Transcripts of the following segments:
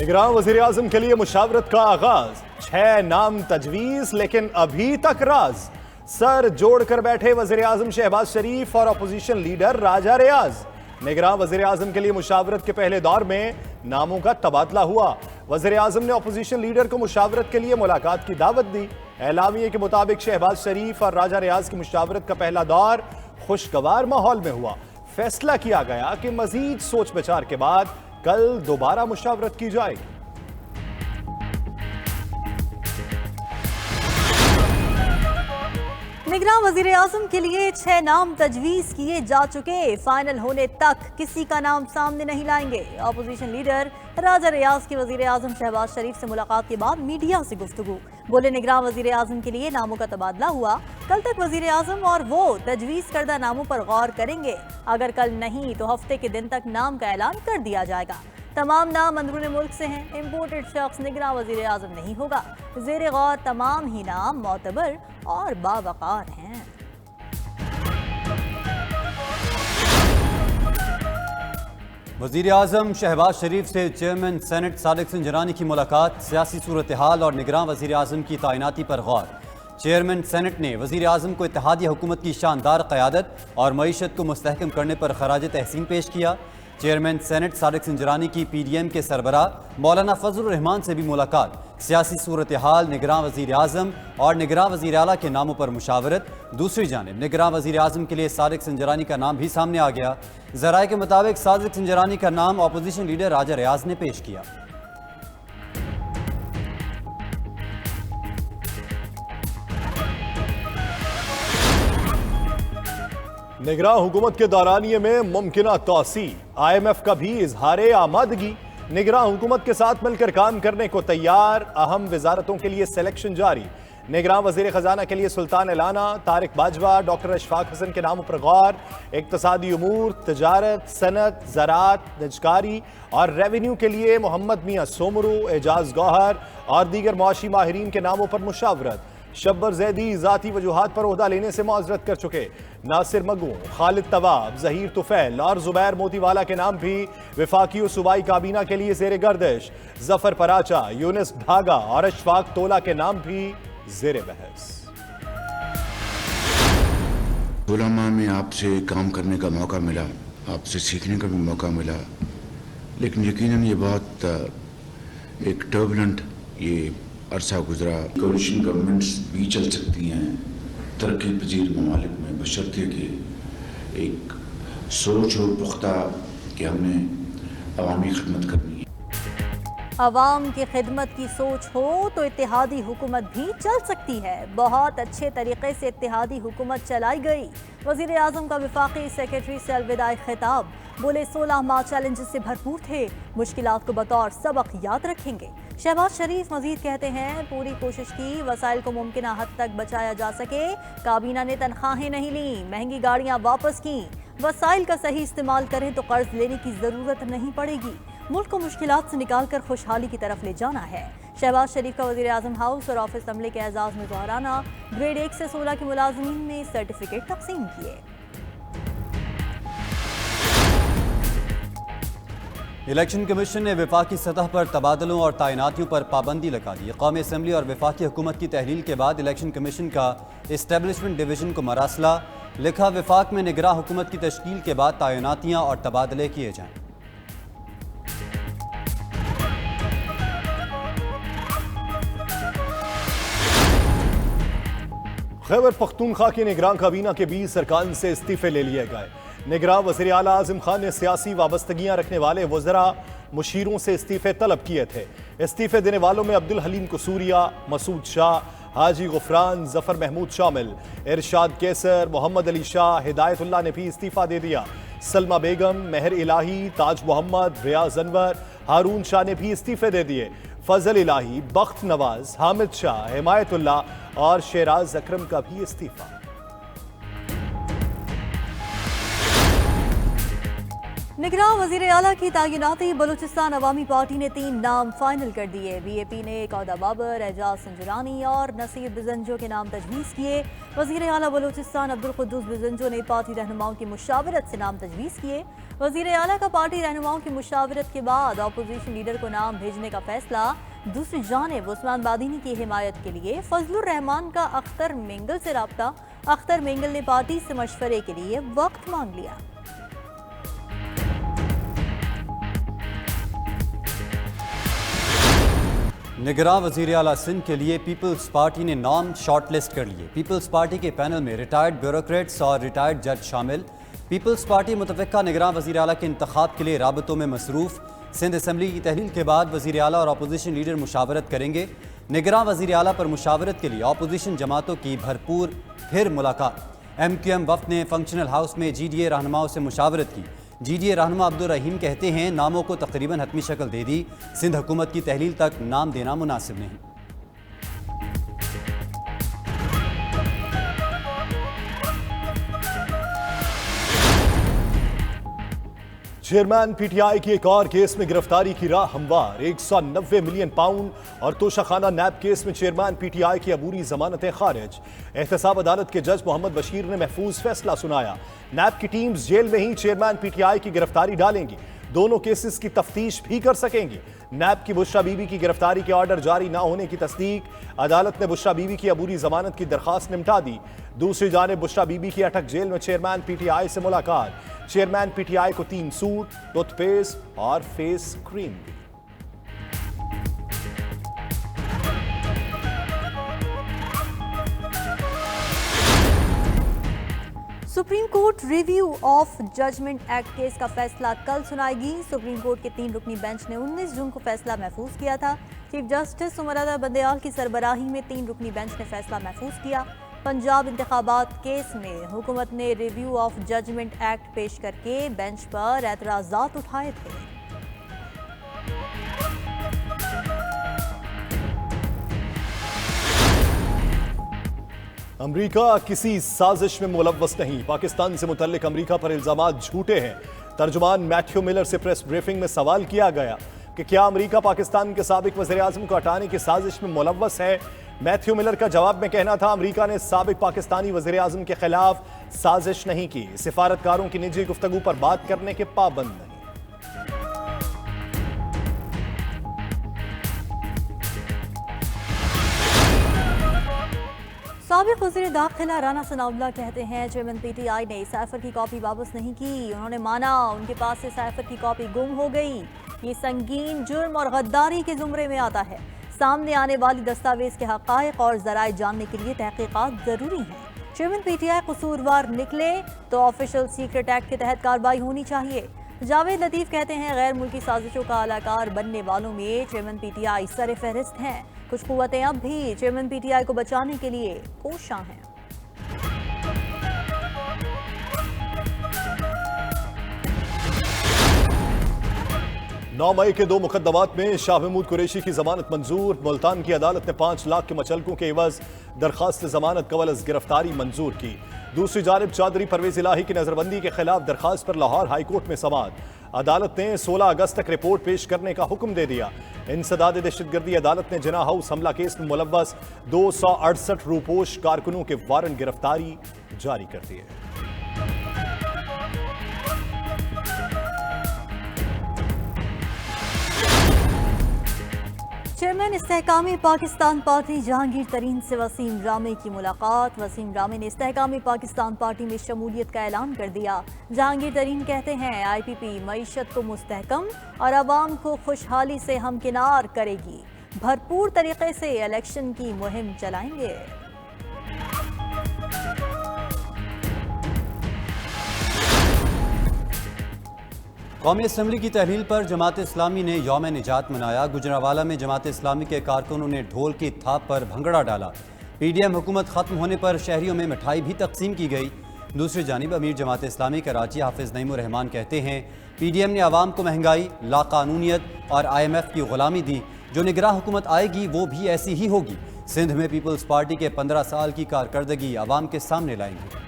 निगरान वजीर आजम के लिए मुशावरत का आगाज, 6 नाम तजवीज लेकिन अभी तक राज। सर जोड़कर बैठे वजीर आजम शहबाज शरीफ और अपोजिशन लीडर राजा रियाज। निगरान वजीर आजम के लिए मुशावरत के पहले दौर में नामों का तबादला हुआ। वजीर आजम ने अपोजिशन लीडर को मुशावरत के लिए मुलाकात की दावत दी। एलामिये के मुताबिक शहबाज शरीफ और राजा रियाज की मुशावरत का पहला दौर खुशगवार माहौल में हुआ। फैसला किया गया कि मजीद सोच विचार के बाद कल दोबारा मुशावरत की जाएगी। निगरान वजीर आजम के लिए 6 नाम तजवीज किए जा चुके, फाइनल होने तक किसी का नाम सामने नहीं लाएंगे। अपोजिशन लीडर राजा रियाज की वजीर आजम शहबाज शरीफ से मुलाकात के बाद मीडिया से गुफ्तगू। बोले, निगरान वजीर आजम के लिए नामों का तबादला हुआ। कल तक वजीर आजम और वो तजवीज करदा नामों पर गौर करेंगे। अगर कल नहीं तो हफ्ते के दिन तक नाम का ऐलान कर दिया जाएगा। तमाम नाम अंदरूनी मुल्क से हैं। इम्पोर्टेड शख्स निगरान वजीर आजम नहीं होगा। ज़ेरे गौर तमाम ही नाम मोतबर और बावकार हैं। वज़ीर आज़म शहबाज शरीफ से चेयरमैन सेनेट सादिक संजरानी की मुलाकात, सियासी सूरत हाल और निगरान वज़ीर आज़म की तैनाती पर गौर। चेयरमैन सेनेट ने वज़ीर आज़म को इत्तेहादी हुकूमत की शानदार क़यादत और मईशत को मुस्तहकम करने पर खराज तहसीन पेश किया। चेयरमैन सेनेट सादिक संजरानी की PDM के सरबरा मौलाना फजलुर रहमान से भी मुलाकात, सियासी सूरत हाल, निगरान वज़ीर आज़म और निगरान वज़ीर आला के नामों पर मुशावरत। दूसरी जानिब निगरान वज़ीर आज़म के लिए सादिक संजरानी का नाम भी सामने आ गया। ज़राए के मुताबिक सादिक संजरानी का नाम अपोजिशन लीडर राजा रियाज ने पेश किया। निगरान हुकूमत के दौरानिये में मुमकिना तोसी, IMF का भी इजहार आमादगी। निगरान हुकूमत के साथ मिलकर काम करने को तैयार, अहम वजारतों के लिए सिलेक्शन जारी। निगरान वजीर खजाना के लिए सुल्तान एलाना, तारिक बाजवा, डॉक्टर अशफाक हसन के नामों पर गौर। इक्तसादी उमूर, तजारत, सनत, ज़राअत, निजकारी और रेवेन्यू के लिए मोहम्मद मियाँ सोमरू, एजाज गौहर और दीगर मुआशी माहिरीन के नामों पर मुशावरत। शब्बर जैदी ज़ाती वजूहात पर ओहदा लेने से माजरत कर चुके। नासिर मगू, खालिद तवाब, जहीर तुफैल और जुबैर मोतीवाला के नाम भी विफाकी और सूबाई काबीना के लिए ज़ेर गर्दिश। जफर पराचा, यूनिस भागा और अशफाक तोला के नाम भी ज़ेर बहस। उलमा में आपसे काम करने का मौका मिला, आपसे सीखने का भी मौका मिला, लेकिन यकीनन ये बहुत एक टर्बुलेंट ये अरसा गुजरा। कोलिशन गवर्नमेंट्स भी चल सकती हैं तरक्की पजीर ममालिक में, बशर्ते कि एक सोच हो पुख्ता कि हमने अवामी खिदमत करनी है। अवाम की खिदमत की सोच हो तो इत्तेहादी हुकूमत भी चल सकती है। बहुत अच्छे तरीके से इत्तेहादी हुकूमत चलाई गई। वज़ीर आज़म का वफाकी सेक्रेटरी से अलविदाई खिताब। बोले, 16 माह चैलेंजेस से भरपूर थे, मुश्किलात को बतौर सबक याद रखेंगे। शहबाज शरीफ मजीद कहते हैं, पूरी कोशिश की वसाइल को मुमकिन हद तक बचाया जा सके। काबीना ने तनख्वाहें नहीं ली, महंगी गाड़ियाँ वापस की। वसाइल का सही इस्तेमाल करें तो कर्ज लेने की ज़रूरत नहीं पड़ेगी। मुल्क को मुश्किलात से निकाल कर खुशहाली की तरफ ले जाना है। शहबाज शरीफ का वज़ीर आज़म हाउस और ऑफिस अमले के एजाज़ में दोहराना। ग्रेड 1 से 16 के मुलाजमीन ने सर्टिफिकेट तकसीम किए। इलेक्शन कमीशन ने वफाकी सतह पर तबादलों और तैनातियों पर पाबंदी लगा दी। कौमी असम्बली और वफाकी हुकूमत की तहलील के बाद इलेक्शन कमीशन का इस्टेब्लिशमेंट डिवीज़न को मरासला लिखा। वफाक में निगरान हुकूमत की तश्कील के बाद तैनातियाँ और तबादले किए जाएँ। खैबर पख्तूनख्वा की निगरान काबीना के 20 अरकान से इस्तीफे ले लिए गए। निगरान वज़ीर आला आज़म खान ने सियासी वाबस्तगियाँ रखने वाले वज़रा मुशीरों से इस्तीफे तलब किए थे। इस्तीफे देने वालों में अब्दुल हलीम कसूरिया, मसूद शाह, हाजी गुफरान, जफर महमूद शामिल। इरशाद कैसर, मोहम्मद अली शाह, हिदायतुल्लाह ने भी इस्तीफा दे दिया। सलमा बेगम, मेहर इलाही, ताज मोहम्मद, रियाज अनवर, हारून शाह ने भी इस्तीफे दे दिए। फजल इलाही, बख्त नवाज, हामिद शाह, हिमायतुल्लाह और शेराज अकरम का भी इस्तीफा। निगरान वजीर आला की तैनाती बलूचिस्तान अवामी पार्टी ने 3 नाम फाइनल कर दिए। बीएपी ने कौदा बाबर, एजाज संजरानी और नसीर बिजंजो के नाम तजवीज़ किए। वजीर आला बलूचिस्तान अब्दुल कुद्दूस बिजंजो ने पार्टी रहनुमाओं की मुशावरत से नाम तजवीज़ किए। वजीर आला का पार्टी रहनुमाओं की मुशावरत के बाद अपोजिशन लीडर को नाम भेजने का फैसला। दूसरी जानिब उस्मान बादीनी की हिमायत के लिए फजलुर रहमान का अख्तर मेंगल से रब्ता। अख्तर मेंगल ने पार्टी से मशवरे के लिए वक्त मांग लिया। निगरान वज़ीर आला सिंध के लिए पीपल्स पार्टी ने नाम शॉर्टलिस्ट कर लिए। पीपल्स पार्टी के पैनल में रिटायर्ड ब्यूरोक्रेट्स और रिटायर्ड जज शामिल। पीपल्स पार्टी मुतफ़िक़ा निगरान वज़ीर आला के इंतखाब के लिए राबतों में मसरूफ़। सिंध असम्बली की तहलील के बाद वज़ीर आला और अपोजिशन लीडर मुशावरत करेंगे। निगरान वज़ीर आला पर मुशावरत के लिए अपोजिशन जमातों की भरपूर फिर मुलाकात। MQM वफ़द ने फंक्शनल हाउस में GDA रहनुमाओं से मुशावरत की। GDA रहनुमा अब्दुल रहीम कहते हैं नामों को तकरीबन हतमी शक्ल दे दी, सिंध हुकूमत की तहलील तक नाम देना मुनासिब नहीं। चेयरमैन PTI की एक और केस में गिरफ्तारी की राह हमवार। 190 मिलियन पाउंड और तोशाखाना नैब केस में चेयरमैन PTI की अबूरी जमानतें खारिज। एहतसाब अदालत के जज मोहम्मद बशीर ने महफूज फैसला सुनाया। नैब की टीम्स जेल में ही चेयरमैन PTI की गिरफ्तारी डालेंगी, दोनों केसेस की तफ्तीश भी कर सकेंगी। नैब की बुशरा बीबी की गिरफ्तारी के ऑर्डर जारी न होने की तस्दीक। अदालत ने बुशरा बीबी की अबूरी जमानत की दरखास्त निपटा दी। दूसरी जानिब बुशरा बीबी की अटक जेल में चेयरमैन PTI से मुलाकात। चेयरमैन PTI को 3 सूट, टूथपेस्ट और फेस क्रीम दी। Supreme Court review of judgment act case का फैसला कल सुनाएगी। सुप्रीम कोर्ट के 3 रुकनी बेंच ने 19 जून को फैसला महफूज किया था। चीफ जस्टिस उमर बंदयाल की सरबराही में 3 रुकनी बेंच ने फैसला महफूज किया। पंजाब इंतखाबात केस में हुकूमत ने रिव्यू ऑफ जजमेंट एक्ट पेश करके बेंच पर एतराज़ात उठाए थे। अमरीका किसी साजिश में मुलव्वस नहीं, पाकिस्तान से मुतल्लिक अमरीका पर इल्जामात झूठे हैं। तर्जुमान मैथ्यू मिलर से प्रेस ब्रीफिंग में सवाल किया गया कि क्या अमरीका पाकिस्तान के साबिक वज़ीर आज़म को हटाने की साजिश में मुलव्वस है। मैथ्यू मिलर का जवाब में कहना था अमरीका ने साबिक पाकिस्तानी वज़ीर आज़म के खिलाफ साजिश नहीं की, सिफारतकारों की निजी गुफ्तगू पर बात करने के पाबंद नहीं। साबिक वज़ीर दाखिला राना सनाउल्लाह कहते हैं चेयरमैन PTI ने साइफर की कॉपी वापस नहीं की। उन्होंने माना उनके पास से साइफर की कॉपी गुम हो गई। ये संगीन जुर्म और गद्दारी के जुमरे में आता है। सामने आने वाली दस्तावेज के हक़ाइक़ और ज़राए जानने के लिए तहक़ीक़ात ज़रूरी हैं। चेयरमैन PTI कसूरवार निकले तो ऑफिशियल सीक्रेट एक्ट के तहत कार्रवाई होनी चाहिए। जावेद लतीफ़ कहते हैं गैर मुल्की साजिशों का अलाकार बनने वालों में चेयरमैन PTI सर फहरिस्त हैं। कुछ कुव्वतें अब भी चेयरमैन PTI को बचाने के लिए कोशां हैं। 9 मई के 2 मुकदमात में शाह महमूद कुरैशी की जमानत मंजूर। मुल्तान की अदालत ने 5 लाख के मचलकों के एवज दरखास्त जमानत कवल गिरफ्तारी मंजूर की। दूसरी जानिब चौधरी परवेज इलाही की नजरबंदी के खिलाफ दरखास्त पर लाहौर हाईकोर्ट में समाअत। अदालत ने 16 अगस्त तक रिपोर्ट पेश करने का हुक्म दे दिया। इंसदाद दहशतगर्दी अदालत ने जिना हाउस हमला केस में मुलव्वस 268 रूपोश कारकुनों के वारंट गिरफ्तारी जारी कर दिए। चेयरमैन इस्तेहकामी पाकिस्तान पार्टी जहांगीर तरीन से वसीम रामे की मुलाकात। वसीम रामे ने इस्तेहकामी पाकिस्तान पार्टी में शमूलियत का ऐलान कर दिया। जहांगीर तरीन कहते हैं IPP मईशत को मुस्तहकम और आवाम को खुशहाली से हमकिनार करेगी। भरपूर तरीके से इलेक्शन की मुहिम चलाएंगे। कौमी असम्बली की तहलील पर जमात इस्लामी ने यौम निजात मनाया। गुजरावाला में जमात इस्लामी के कारकुनों ने ढोल की थाप पर भंगड़ा डाला। PDM हुकूमत ख़त्म होने पर शहरियों में मिठाई भी तकसीम की गई। दूसरी जानिब अमीर जमात इस्लामी कराची हाफिज़ नईमुर रहमान कहते हैं PDM ने आवाम को महंगाई, लाकानूनियत और IMF की ग़ुलामी दी। जो निगरान हुकूमत आएगी वो भी ऐसी ही होगी। सिंध में पीपल्स पार्टी के 15 साल की कारकर्दगी आवाम के सामने लाएंगे।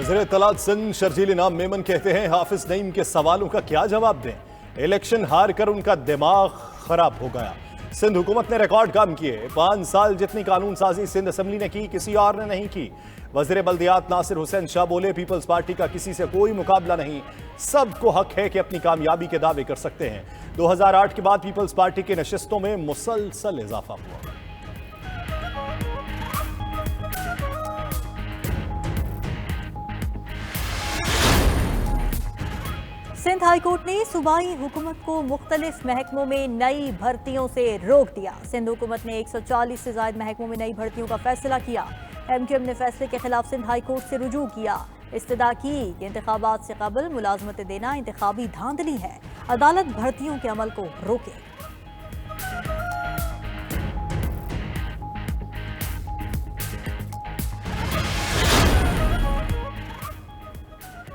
वज़ीर इत्तलात सिंध शर्जील इनाम मेमन कहते हैं हाफिज नईम के सवालों का क्या जवाब दें, इलेक्शन हार कर उनका दिमाग खराब हो गया। सिंध हुकूमत ने रिकॉर्ड काम किए, 5 साल जितनी कानून साजी सिंध असम्बली ने की किसी और ने नहीं की। वज़ीर बल्दियात नासिर हुसैन शाह बोले पीपल्स पार्टी का किसी से कोई मुकाबला नहीं, सबको हक है कि अपनी कामयाबी के दावे कर सकते हैं। 2008 के बाद पीपल्स पार्टी की नशिस्तों में मुसलसल इजाफा हुआ। सिंध हाईकोर्ट ने सूबाई हुकूमत को मुख्तलिफ महकमों में नई भर्तियों से रोक दिया। सिंध हुकूमत ने 140 से ज्यादा महकमों में नई भर्तियों का फैसला किया। MQM ने फैसले के खिलाफ सिंध हाईकोर्ट से रुजू किया। इस्तदा की कि इंतखाबात से कबल मुलाजमत देना इंतखाबी धांधली है, अदालत भर्तियों के अमल को रोके।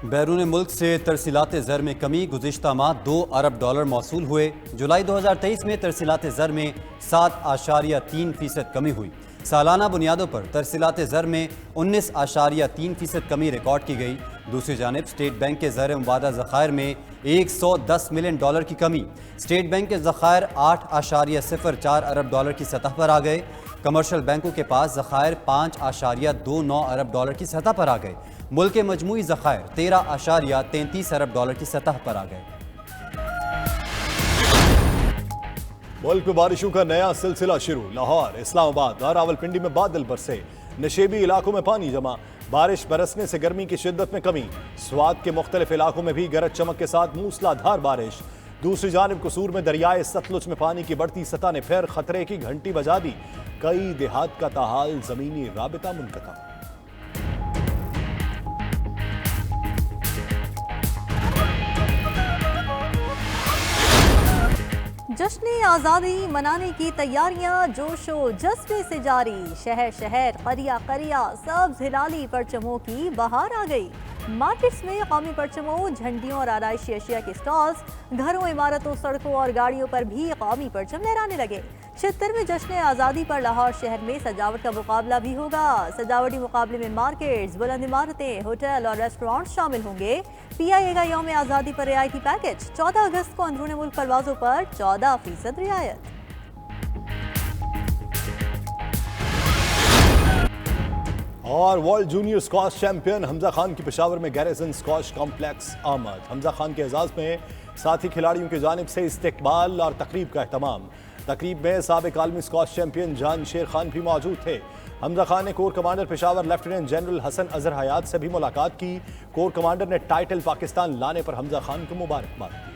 बैरून मुल्क से तरसीलात ज़र में कमी, गुज़िश्ता माह $2 अरब मौसूल हुए। जुलाई 2023 में तरसीलात ज़र में 7.3% कमी हुई। सालाना बुनियादों पर तरसीलात ज़र में 19.3% कमी रिकॉर्ड की गई। दूसरी जानिब स्टेट बैंक के ज़र मुबादा ज़खायर में $110 मिलियन की कमी। स्टेट बैंक के ज़खायर $8.04 अरब की सतह पर आ गए। कमर्शल बैंकों के पास ज़खायर $5.29 अरब की सतह पर आ गए। मुल्क के मजमूई ज़खायर $13.33 अरब की सतह पर आ गए। मुल्क में बारिशों का नया सिलसिला शुरू। लाहौर, इस्लामाबाद और रावलपिंडी में बादल बरसे, नशेबी इलाकों में पानी जमा। बारिश बरसने से गर्मी की शिद्दत में कमी। स्वात के मुख्तलिफ इलाकों में भी गरज चमक के साथ मूसलाधार बारिश। दूसरी जानिब कसूर में दरियाए सतलुज में पानी की बढ़ती सतह ने फिर खतरे की घंटी बजा दी। कई देहात का ताहाल जमीनी राबिता मुनक़ता। जश्न आज़ादी मनाने की तैयारियां जोशो जज्बे से जारी। शहर शहर, करिया करिया, सब्ज़ हिलाली परचमों की बहार आ गई। मार्केट्स में कौमी परचमों, झंडियों और आराइशी अशिया के स्टॉल्स, घरों, इमारतों, सड़कों और गाड़ियों पर भी कौमी परचम लहराने लगे। 76वें जश्न आज़ादी पर लाहौर शहर में सजावट का मुकाबला भी होगा। सजावटी मुकाबले में मार्केट्स, बुलंद इमारतें, होटल और रेस्टोरेंट शामिल होंगे। PIA का यौम आज़ादी पर रियायती पैकेज। 14 अगस्त को अंदरूनी मुल्क परवाजों पर 14% रियायत। और world junior squash champion Hamza Khan की पेशावर में गैरिसन स्क्वाश कॉम्प्लेक्स आमद। हमजा खान के एजाज में साथी खिलाड़ियों की जानिब से इस्तकबाल और तकरीब का अहतमाम। तकरीब में साबिक आलमी स्क्वाश चैंपियन जान शेर खान भी मौजूद थे। हमजा खान ने core commander Peshawar lieutenant general Hasan Azhar Hayat से भी मुलाकात की। कोर कमांडर ने टाइटल पाकिस्तान लाने पर हमजा खान को मुबारकबाद दी।